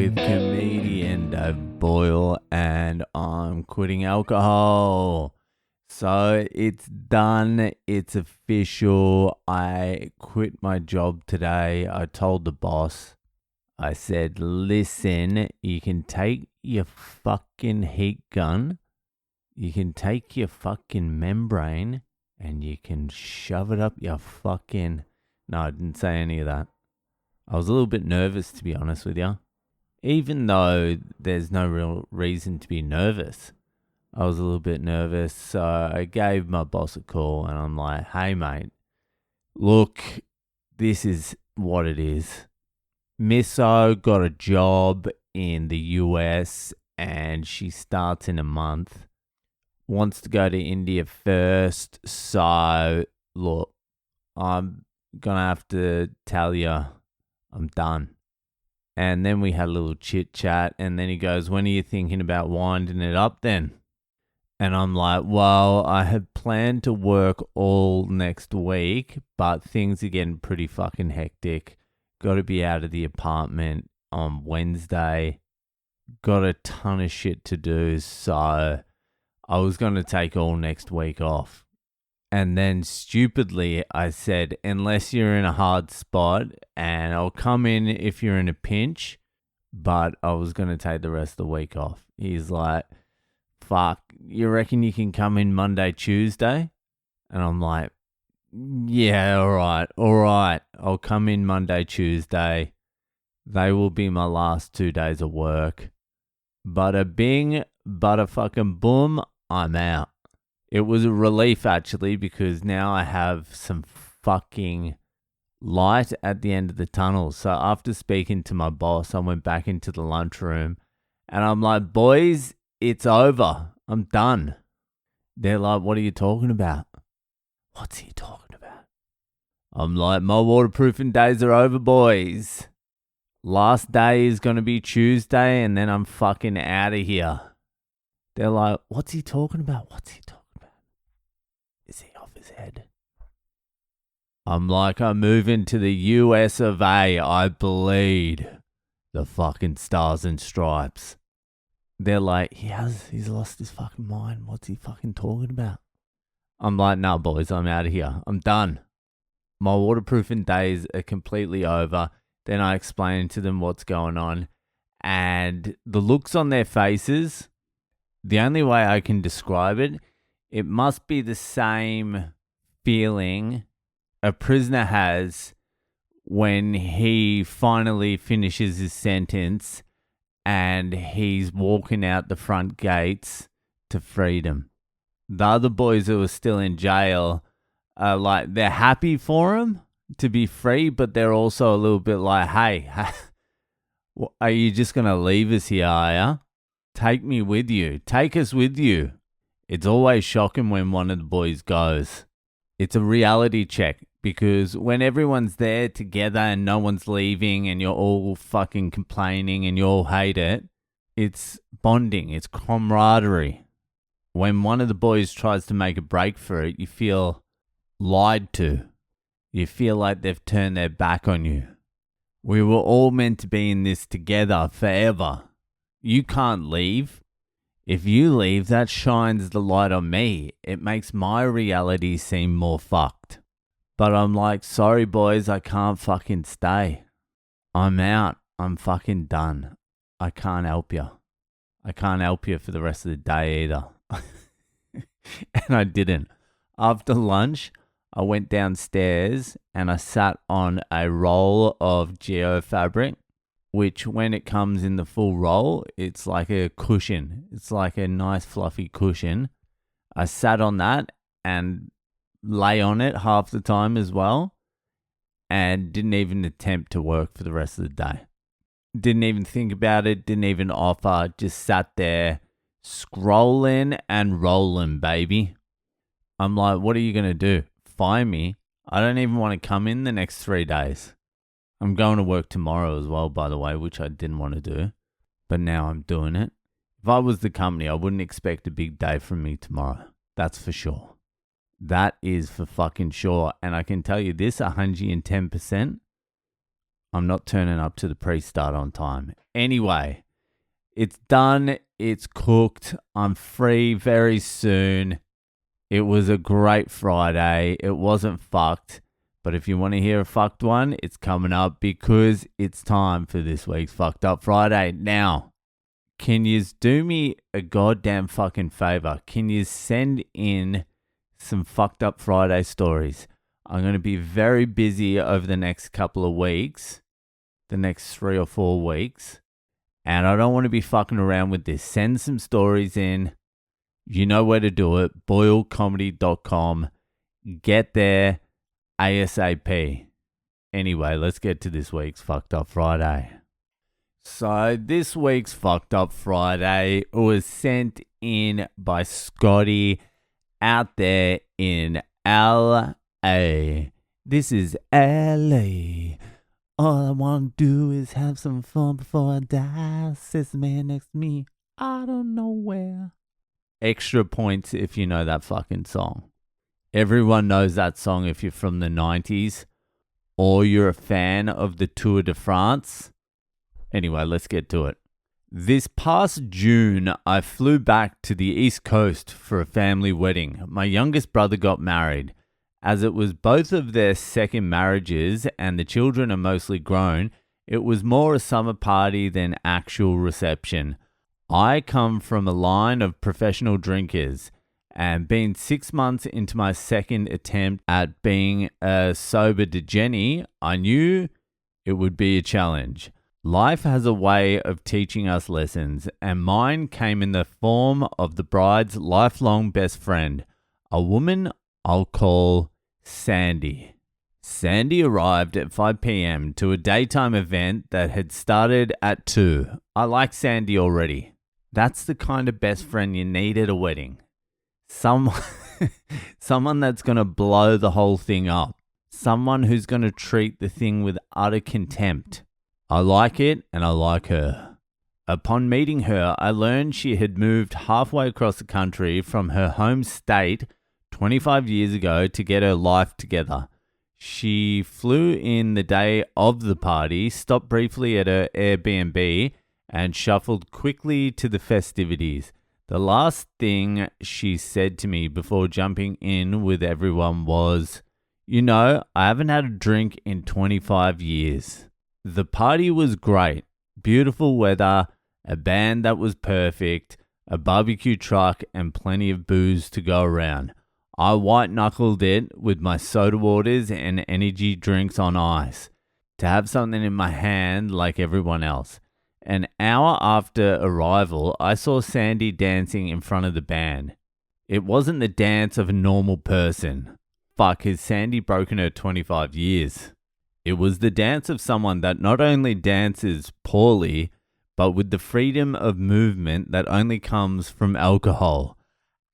with comedian Dave Boyle, and I'm quitting alcohol. So it's done. It's official. I quit my job today. I told the boss, I said, listen, you can take your fucking heat gun, you can take your fucking membrane, and you can shove it up your fucking... No, I didn't say any of that. I was a little bit nervous, to be honest with you. Even though there's no real reason to be nervous, I was a little bit nervous. So I gave my boss a call and I'm like, hey, mate, look, this is what it is. Misso got a job in the US and she starts in a month. Wants to go to India first. So, look, I'm going to have to tell you I'm done. And then we had a little chit chat. And then he goes, when are you thinking about winding it up then? And I'm like, well, I had planned to work all next week, but things are getting pretty fucking hectic. Got to be out of the apartment on Wednesday. Got a ton of shit to do. So I was going to take all next week off. And then stupidly, I said, unless you're in a hard spot, and I'll come in if you're in a pinch, but I was going to take the rest of the week off. He's like, fuck, you reckon you can come in Monday, Tuesday? And I'm like, yeah, all right. I'll come in Monday, Tuesday. They will be my last 2 days of work. Bada bing, bada fucking boom, I'm out. It was a relief, actually, because now I have some fucking light at the end of the tunnel. So after speaking to my boss, I went back into the lunchroom and I'm like, boys, it's over. I'm done. They're like, what are you talking about? What's he talking about? I'm like, my waterproofing days are over, boys. Last day is going to be Tuesday and then I'm fucking out of here. They're like, what's he talking about? Is he off his head? I'm like, I'm moving to the US of A. I bleed the fucking stars and stripes. They're like, he's lost his fucking mind. What's he fucking talking about? I'm like, no, boys, I'm out of here. I'm done. My waterproofing days are completely over. Then I explain to them what's going on. And the looks on their faces, the only way I can describe it, it must be the same feeling a prisoner has when he finally finishes his sentence and he's walking out the front gates to freedom. The other boys who are still in jail are like, they're happy for him to be free, but they're also a little bit like, hey, are you just going to leave us here, are you? Take me with you. Take us with you. It's always shocking when one of the boys goes. It's a reality check because when everyone's there together and no one's leaving and you're all fucking complaining and you all hate it, it's bonding, it's camaraderie. When one of the boys tries to make a break for it, you feel lied to. You feel like they've turned their back on you. We were all meant to be in this together forever. You can't leave. If you leave, that shines the light on me. It makes my reality seem more fucked. But I'm like, sorry boys, I can't fucking stay. I'm out. I'm fucking done. I can't help you. I can't help you for the rest of the day either. And I didn't. After lunch, I went downstairs and I sat on a roll of geofabric, which when it comes in the full roll, it's like a cushion. It's like a nice fluffy cushion. I sat on that and lay on it half the time as well and didn't even attempt to work for the rest of the day. Didn't even think about it, didn't even offer, just sat there scrolling and rolling, baby. I'm like, what are you going to do? Fire me? I don't even want to come in the next 3 days. I'm going to work tomorrow as well, by the way, which I didn't want to do. But now I'm doing it. If I was the company, I wouldn't expect a big day from me tomorrow. That's for sure. That is for fucking sure. And I can tell you this 110%. I'm not turning up to the pre-start on time. Anyway, it's done. It's cooked. I'm free very soon. It was a great Friday. It wasn't fucked. But if you want to hear a fucked one, it's coming up because it's time for this week's Fucked Up Friday. Now, can you do me a goddamn fucking favor? Can you send in some Fucked Up Friday stories? I'm going to be very busy over the next couple of weeks, the next 3 or 4 weeks. And I don't want to be fucking around with this. Send some stories in. You know where to do it. BoyleComedy.com. Get there ASAP. Anyway, let's get to this week's Fucked Up Friday. So this week's Fucked Up Friday was sent in by Scotty out there in LA. This is LA. All I want to do is have some fun before I die. Says the man next to me. I don't know where. Extra points if you know that fucking song. Everyone knows that song if you're from the 90s or you're a fan of the Tour de France. Anyway, let's get to it. This past June, I flew back to the East Coast for a family wedding. My youngest brother got married. As it was both of their second marriages and the children are mostly grown, it was more a summer party than actual reception. I come from a line of professional drinkers, and being 6 months into my second attempt at being a sober degeni, I knew it would be a challenge. Life has a way of teaching us lessons, and mine came in the form of the bride's lifelong best friend, a woman I'll call Sandy. Sandy arrived at 5 p.m. to a daytime event that had started at 2. I like Sandy already. That's the kind of best friend you need at a wedding. Someone that's going to blow the whole thing up. Someone who's going to treat the thing with utter contempt. I like it and I like her. Upon meeting her, I learned she had moved halfway across the country from her home state 25 years ago to get her life together. She flew in the day of the party, stopped briefly at her Airbnb, and shuffled quickly to the festivities. The last thing she said to me before jumping in with everyone was, "You know, I haven't had a drink in 25 years." The party was great. Beautiful weather, a band that was perfect, a barbecue truck, and plenty of booze to go around. I white-knuckled it with my soda waters and energy drinks on ice to have something in my hand like everyone else. An hour after arrival, I saw Sandy dancing in front of the band. It wasn't the dance of a normal person. Fuck, has Sandy broken her 25 years? It was the dance of someone that not only dances poorly, but with the freedom of movement that only comes from alcohol.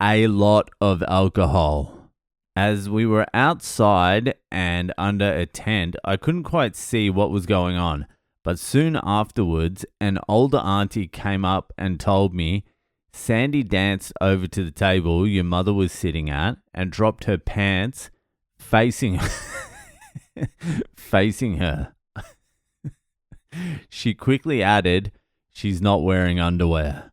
A lot of alcohol. As we were outside and under a tent, I couldn't quite see what was going on. But soon afterwards, an older auntie came up and told me, Sandy danced over to the table your mother was sitting at and dropped her pants facing her. She quickly added, "She's not wearing underwear."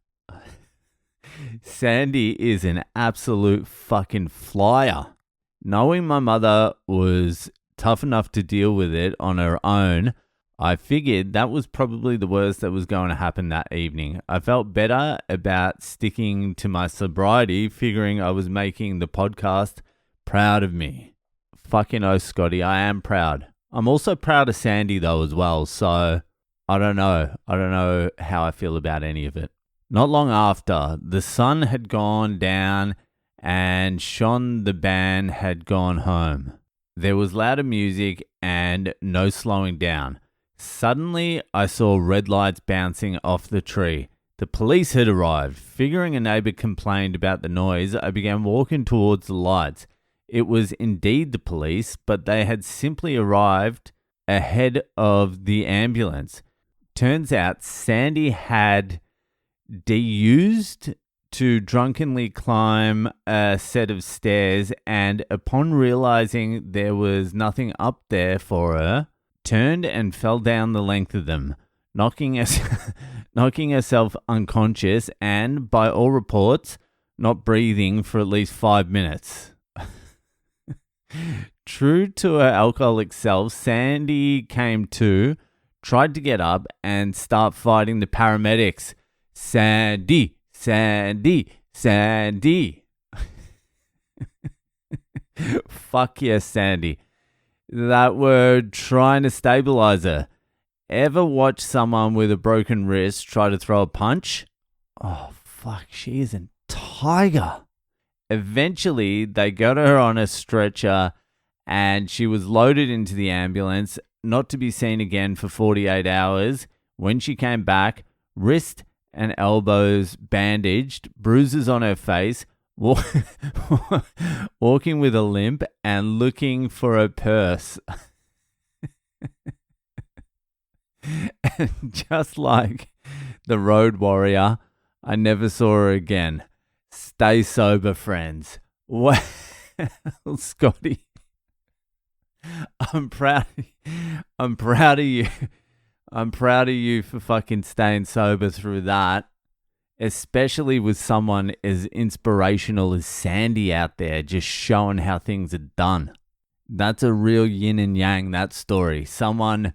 Sandy is an absolute fucking flyer. Knowing my mother was tough enough to deal with it on her own, I figured that was probably the worst that was going to happen that evening. I felt better about sticking to my sobriety, figuring I was making the podcast proud of me. Fucking oh, Scotty, I am proud. I'm also proud of Sandy though as well, so I don't know. I don't know how I feel about any of it. Not long after, the sun had gone down and Sean the band had gone home. There was louder music and no slowing down. Suddenly, I saw red lights bouncing off the tree. The police had arrived. Figuring a neighbor complained about the noise, I began walking towards the lights. It was indeed the police, but they had simply arrived ahead of the ambulance. Turns out Sandy had de-used to drunkenly climb a set of stairs, and upon realizing there was nothing up there for her, turned and fell down the length of them, knocking herself unconscious and, by all reports, not breathing for at least 5 minutes. True to her alcoholic self, Sandy came to, tried to get up and start fighting the paramedics. Sandy, Sandy, Sandy. Fuck yes, Sandy. That were trying to stabilize her. Ever watch someone with a broken wrist try to throw a punch? Oh, fuck, she is a tiger. Eventually, they got her on a stretcher and she was loaded into the ambulance, not to be seen again for 48 hours. When she came back, wrist and elbows bandaged, bruises on her face, walking with a limp and looking for a purse. And just like the road warrior, I never saw her again. Stay sober, friends. Well, Scotty, I'm proud of you. I'm proud of you for fucking staying sober through that. Especially with someone as inspirational as Sandy out there, just showing how things are done. That's a real yin and yang, that story. Someone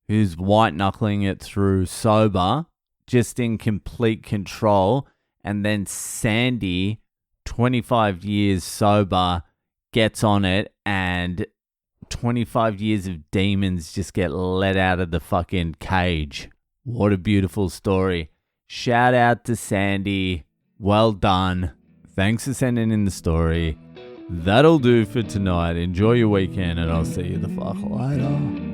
who's white knuckling it through sober, just in complete control. And then Sandy, 25 years sober, gets on it and 25 years of demons just get let out of the fucking cage. What a beautiful story. Shout out to Sandy. Well done. Thanks for sending in the story. That'll do for tonight. Enjoy your weekend and I'll see you the fuck later.